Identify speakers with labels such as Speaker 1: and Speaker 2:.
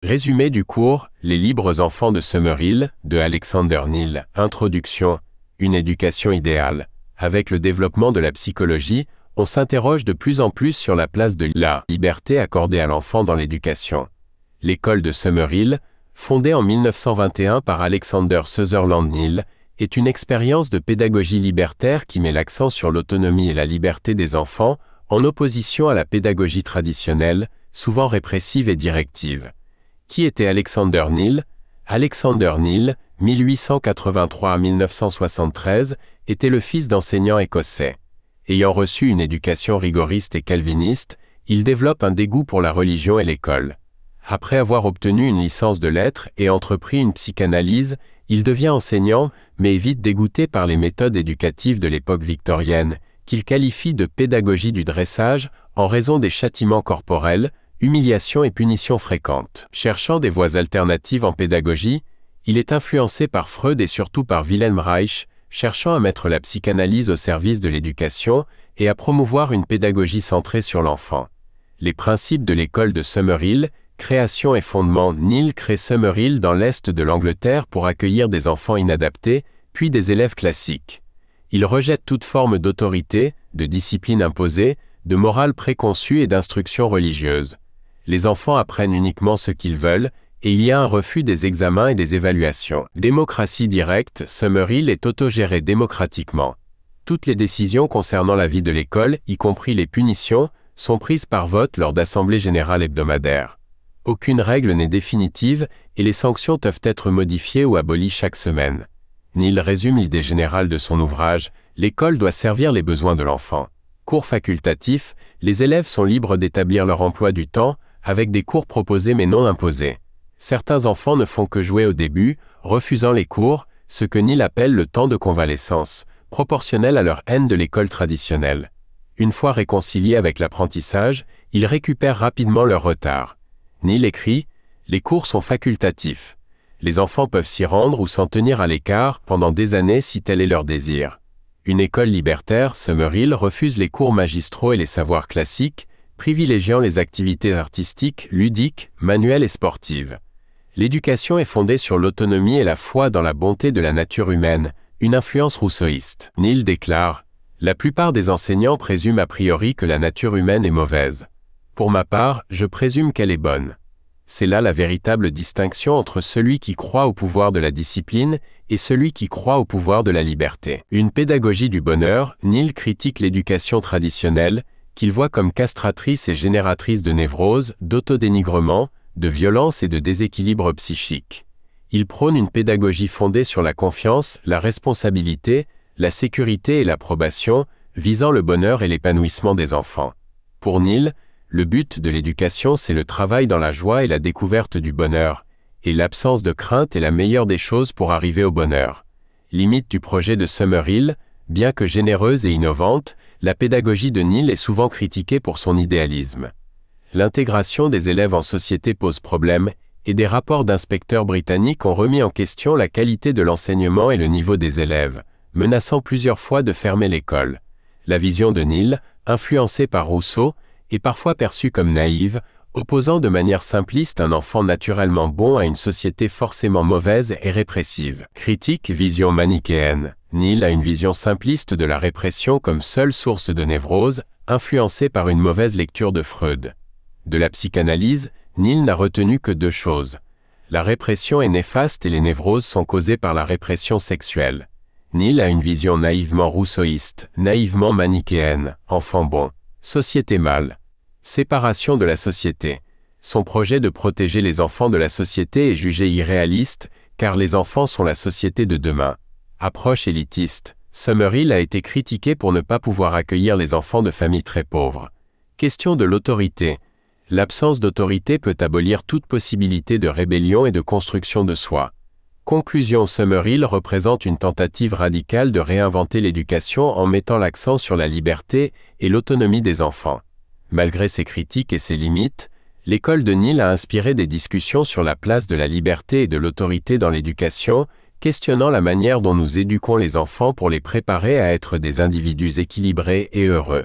Speaker 1: Résumé du cours « Les libres enfants de Summerhill » de Alexander Neal. Introduction. Une éducation idéale. Avec le développement de la psychologie, on s'interroge de plus en plus sur la place de la liberté accordée à l'enfant dans l'éducation. L'école de Summerhill, fondée en 1921 par Alexander Sutherland Neal, est une expérience de pédagogie libertaire qui met l'accent sur l'autonomie et la liberté des enfants, en opposition à la pédagogie traditionnelle, souvent répressive et directive. Qui était Alexander Neal? Alexander Neal, 1883 à 1973, était le fils d'enseignants écossais. Ayant reçu une éducation rigoriste et calviniste, il développe un dégoût pour la religion et l'école. Après avoir obtenu une licence de lettres et entrepris une psychanalyse, il devient enseignant, mais est vite dégoûté par les méthodes éducatives de l'époque victorienne, qu'il qualifie de pédagogie du dressage en raison des châtiments corporels, humiliations et punitions fréquentes. Cherchant des voies alternatives en pédagogie, il est influencé par Freud et surtout par Wilhelm Reich, cherchant à mettre la psychanalyse au service de l'éducation et à promouvoir une pédagogie centrée sur l'enfant. Les principes de l'école de Summerhill, création et fondement. Neal crée Summerhill dans l'est de l'Angleterre pour accueillir des enfants inadaptés, puis des élèves classiques. Il rejette toute forme d'autorité, de discipline imposée, de morale préconçue et d'instruction religieuse. Les enfants apprennent uniquement ce qu'ils veulent, et il y a un refus des examens et des évaluations. Démocratie directe. Summerhill est autogéré démocratiquement. Toutes les décisions concernant la vie de l'école, y compris les punitions, sont prises par vote lors d'assemblées générales hebdomadaires. Aucune règle n'est définitive, et les sanctions peuvent être modifiées ou abolies chaque semaine. Neal résume l'idée générale de son ouvrage « L'école doit servir les besoins de l'enfant ». Cours facultatifs, les élèves sont libres d'établir leur emploi du temps, avec des cours proposés mais non imposés. Certains enfants ne font que jouer au début, refusant les cours, ce que Neal appelle le temps de convalescence, proportionnel à leur haine de l'école traditionnelle. Une fois réconciliés avec l'apprentissage, ils récupèrent rapidement leur retard. Neal écrit « Les cours sont facultatifs. Les enfants peuvent s'y rendre ou s'en tenir à l'écart pendant des années si tel est leur désir. » Une école libertaire, Summerhill refuse les cours magistraux et les savoirs classiques, privilégiant les activités artistiques, ludiques, manuelles et sportives. L'éducation est fondée sur l'autonomie et la foi dans la bonté de la nature humaine, une influence rousseauiste. Neal déclare « La plupart des enseignants présument a priori que la nature humaine est mauvaise. Pour ma part, je présume qu'elle est bonne. C'est là la véritable distinction entre celui qui croit au pouvoir de la discipline et celui qui croit au pouvoir de la liberté. » Une pédagogie du bonheur. Neal critique l'éducation traditionnelle, qu'il voit comme castratrice et génératrice de névroses, d'autodénigrement, de violence et de déséquilibre psychique. Il prône une pédagogie fondée sur la confiance, la responsabilité, la sécurité et l'approbation, visant le bonheur et l'épanouissement des enfants. Pour Neal, le but de l'éducation, c'est le travail dans la joie et la découverte du bonheur, et l'absence de crainte est la meilleure des choses pour arriver au bonheur. Limite du projet de Summerhill, bien que généreuse et innovante, la pédagogie de Neal est souvent critiquée pour son idéalisme. L'intégration des élèves en société pose problème, et des rapports d'inspecteurs britanniques ont remis en question la qualité de l'enseignement et le niveau des élèves, menaçant plusieurs fois de fermer l'école. La vision de Neal, influencée par Rousseau, est parfois perçue comme naïve, opposant de manière simpliste un enfant naturellement bon à une société forcément mauvaise et répressive. Critique. Vision manichéenne. Neal a une vision simpliste de la répression comme seule source de névrose, influencée par une mauvaise lecture de Freud. De la psychanalyse, Neal n'a retenu que deux choses. La répression est néfaste et les névroses sont causées par la répression sexuelle. Neal a une vision naïvement rousseauiste, naïvement manichéenne, enfant bon, société mal. Séparation de la société. Son projet de protéger les enfants de la société est jugé irréaliste, car les enfants sont la société de demain. Approche élitiste. Summerhill a été critiqué pour ne pas pouvoir accueillir les enfants de familles très pauvres. Question de l'autorité. L'absence d'autorité peut abolir toute possibilité de rébellion et de construction de soi. Conclusion. Summerhill représente une tentative radicale de réinventer l'éducation en mettant l'accent sur la liberté et l'autonomie des enfants. Malgré ses critiques et ses limites, l'école de Neal a inspiré des discussions sur la place de la liberté et de l'autorité dans l'éducation, questionnant la manière dont nous éduquons les enfants pour les préparer à être des individus équilibrés et heureux.